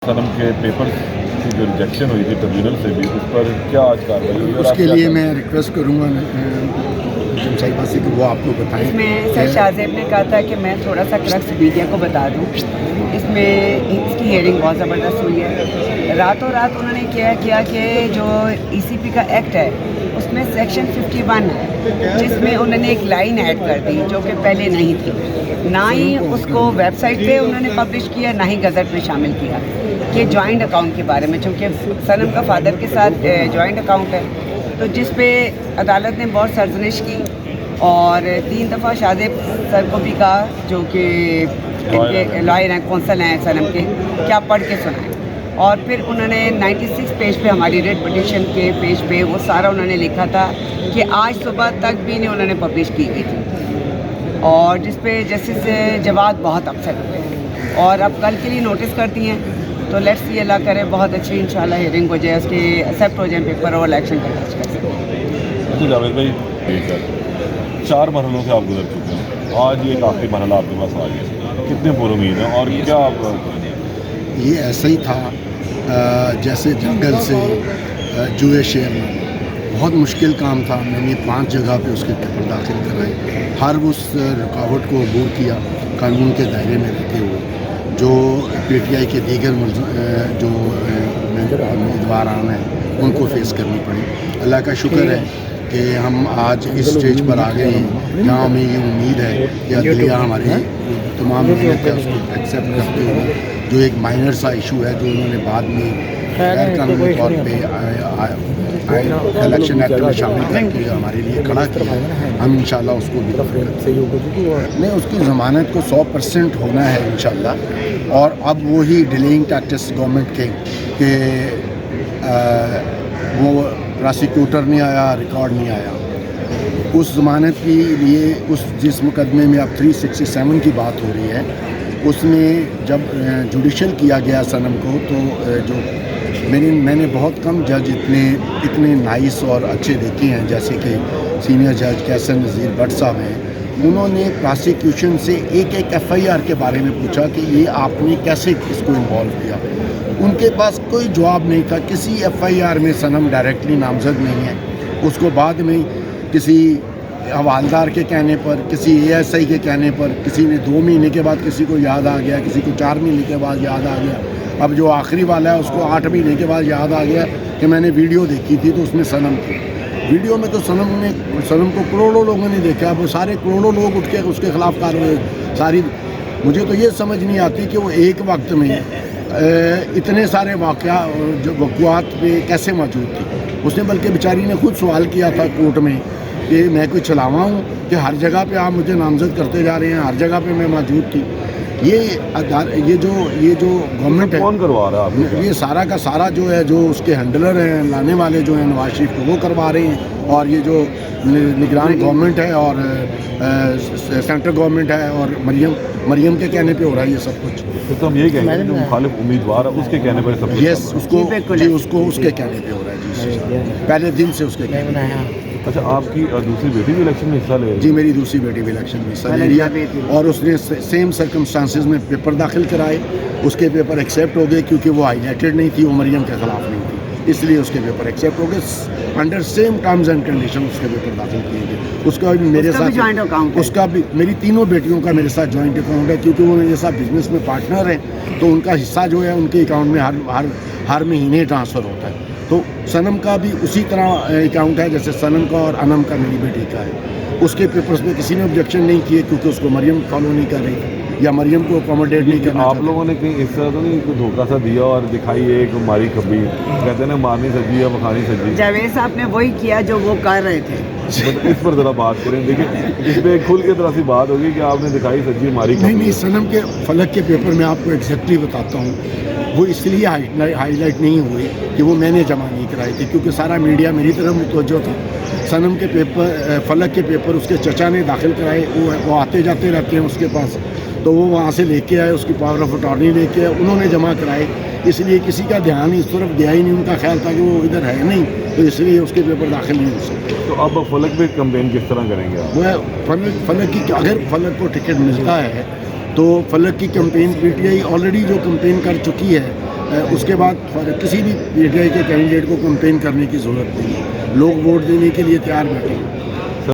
सनम के पेपर्स की जो रिजेक्शन हुई थी ट्रिब्यूनल से भी, उस पर क्या आज कार्रवाई हुई? उसके लिए मैं रिक्वेस्ट करूँगा साहिबा से कि वो आपको बताएं। इसमें सर शाहजेब ने कहा था कि मैं थोड़ा सा क्रक्स मीडिया को बता दूं। इसमें इसकी हियरिंग बहुत ज़बरदस्त हुई है। रातों रात उन्होंने क्या किया कि जो ECP का एक्ट है उसमें सेक्शन 51 है, जिसमें उन्होंने एक लाइन ऐड कर दी जो कि पहले नहीं थी। ना ही उसको वेबसाइट पे उन्होंने पब्लिश किया, ना ही गज़ट में शामिल किया कि जॉइंट अकाउंट के बारे में, चूँकि सनम का फादर के साथ जॉइंट अकाउंट है, तो जिस पे अदालत ने बहुत सरजनिश की और 3 दफ़ा शाहजेब सर को भी कहा, जो कि इनके लॉयर हैं, कौंसल हैं सनम के, क्या पढ़ के सुनाएं। और फिर उन्होंने 96 पेज पे हमारी रेड पिटीशन के पेज पे वो सारा उन्होंने लिखा था कि आज सुबह तक भी नहीं उन्होंने पब्लिश की गई थी, और जिस पे जस्टिस जवाद बहुत अपसेट हुए हैं और अब कल के लिए नोटिस करती हैं। तो लेट्स सी, अल्लाह करे बहुत अच्छी इंशाल्लाह हियरिंग हो जाए, उसके एक्सेप्ट हो जाए पेपर और इलेक्शन का टेस्ट कर सकें। जावेद भाई, 4 मरहलों से आप गुजर चुके हैं, आज ये एक आखिरी मरहला आपके पास आ गया, कितने पुरुमीद हैं और क्या आप? ये ऐसा ही था जैसे जंगल से जुए शहर में, बहुत मुश्किल काम था। मैंने 5 जगह पे उसके पेपर दाखिल कराए, हर उस रुकावट को अबूर किया कानून के दायरे में रहते हुए। जो PTI के दीगर जो उम्मीदवारान हैं उनको फेस करनी पड़ी। अल्लाह का शुक्र है कि हम आज इस स्टेज पर आ गए हैं जहाँ हमें ये उम्मीद है कि अदलिया हमारी तमाम मेहनत है उसको एक्सेप्ट करते हुए, जो एक माइनर सा इशू है जो उन्होंने बाद में गैर कानूनी तौर पे इलेक्शन एक्ट में शामिल करके हमारे लिए खड़ा किया, हम इंशाल्लाह उसको भी नहीं, उसकी ज़मानत को 100% होना है इंशाल्लाह। और अब वही डिलेइंग टैक्टिक्स गवर्नमेंट के वो प्रोसिक्यूटर नहीं आया, रिकॉर्ड नहीं आया, उस ज़मानत के लिए जिस मुकदमे में अब 367 की बात हो रही है, उसमें जब जुडिशल किया गया सनम को, तो जो मैंने बहुत कम जज इतने नाइस और अच्छे देखे हैं, जैसे कि सीनियर जज कैसन नज़ीर भट्ट साहब हैं। उन्होंने प्रोसिक्यूशन से एक FIR के बारे में पूछा कि ये आपने कैसे इसको इन्वॉल्व किया। उनके पास कोई जवाब नहीं था। किसी FIR में सनम डायरेक्टली नामजद नहीं है, उसको बाद में किसी हवालदार के कहने पर, किसी ASI के कहने पर, किसी ने 2 महीने के बाद किसी को याद आ गया, किसी को 4 महीने के बाद याद आ गया, अब जो आखिरी वाला है उसको 8 महीने के बाद याद आ गया कि मैंने वीडियो देखी थी तो उसमें सनम थी। वीडियो में तो सनम को करोड़ों लोगों ने देखा, वो सारे करोड़ों लोग उठ के उसके ख़िलाफ़ कार्रवाई सारी। मुझे तो ये समझ नहीं आती कि वो एक वक्त में इतने सारे वक़्आत पे कैसे मौजूद थी। उसने बल्कि बेचारी ने खुद सवाल किया था कोर्ट में कि मैं कोई छलावा हूँ कि हर जगह पे आप मुझे नामजद करते जा रहे हैं, हर जगह पे मैं मौजूद थी। ये जो गवर्नमेंट है, कौन करवा रहा है आपको? ये सारा का सारा जो है, जो उसके हैंडलर हैं, लाने वाले जो हैं नवाज शरीफ को, वो करवा रहे हैं। और ये जो निगरान गवर्नमेंट है और सेंट्रल गवर्नमेंट है और मरियम के कहने पे हो रहा है ये सब कुछ। तो हम यही कहेंगे जो मुखालिफ उम्मीदवार है उसके कहने पर सब? यस, उसको उसके कहने पे हो रहा है जी, पहले दिन से उसके कहने पे। अच्छा, आपकी दूसरी बेटी भी इलेक्शन में हिस्सा ले रही है? जी, मेरी दूसरी बेटी भी इलेक्शन में हिस्सा ले रही है और उसने सेम सर्कमस्टांसिस में पेपर दाखिल कराए। उसके पेपर एक्सेप्ट हो गए क्योंकि वो हाईलाइटेड नहीं थी, वो मरियम के ख़िलाफ़ नहीं थी, इसलिए उसके पेपर एक्सेप्ट हो गए। Under same terms and condition उसके पेपर दाखिल किए गए। उसका भी मेरे साथ, उसका भी, मेरी तीनों बेटियों का मेरे साथ जॉइंट अकाउंट है, क्योंकि वो मेरे साथ बिजनेस में पार्टनर हैं, तो उनका हिस्सा जो है उनके अकाउंट में हर महीने ट्रांसफ़र होता है। तो सनम का भी उसी तरह अकाउंट है जैसे सनम का और अनम का मेरी बेटी का है। उसके पेपर्स में किसी ने ऑब्जेक्शन नहीं किए क्योंकि उसको मरियम फॉलो नहीं कर रही थी या मरियम को अकोमोडेट नहीं करना। आप लोगों ने कहीं इस तरह तो नहीं कोई धोखा सा दिया और दिखाई एक मारी खबी, कहते हैं ना मारनी सजी या बखानी सजी? जावेद साहब ने वही किया जो वो कर रहे थे। इस पर ज़रा बात करें। देखिए, इस पर खुल के तरह सी बात होगी कि आपने दिखाई सजी मारी खबी। नहीं, सनम के फलक के पेपर में आपको एग्जैक्टली बताता हूँ, वो इसलिए हाईलाइट नहीं हुए कि वो मैंने जमा नहीं कराई थी, क्योंकि सारा मीडिया मेरी तरफ मुतवज्जो था। सनम के पेपर, फलक के पेपर उसके चचा ने दाखिल कराए, वो आते जाते रहते हैं उसके पास, तो वो वहाँ से लेके आए, उसकी पावर ऑफ अटॉर्नी लेके आए, उन्होंने जमा कराए। इसलिए किसी का ध्यान इस तरफ गया ही नहीं, उनका ख्याल था कि वो इधर है नहीं, तो इसलिए उसके पेपर दाखिल नहीं हो सकते। तो अब फलक पे कंपेन किस तरह करेंगे आप? वो फलक की, अगर फलक को टिकट मिलता है तो फलक की कैंपेन PTI ऑलरेडी जो कैंपेन कर चुकी है اس کے بعد کسی بھی پی ٹی آئی کے کینڈیڈیٹ کو کمپین کرنے کی ضرورت نہیں ہے. لوگ ووٹ دینے کے لیے تیار بیٹھے ہیں.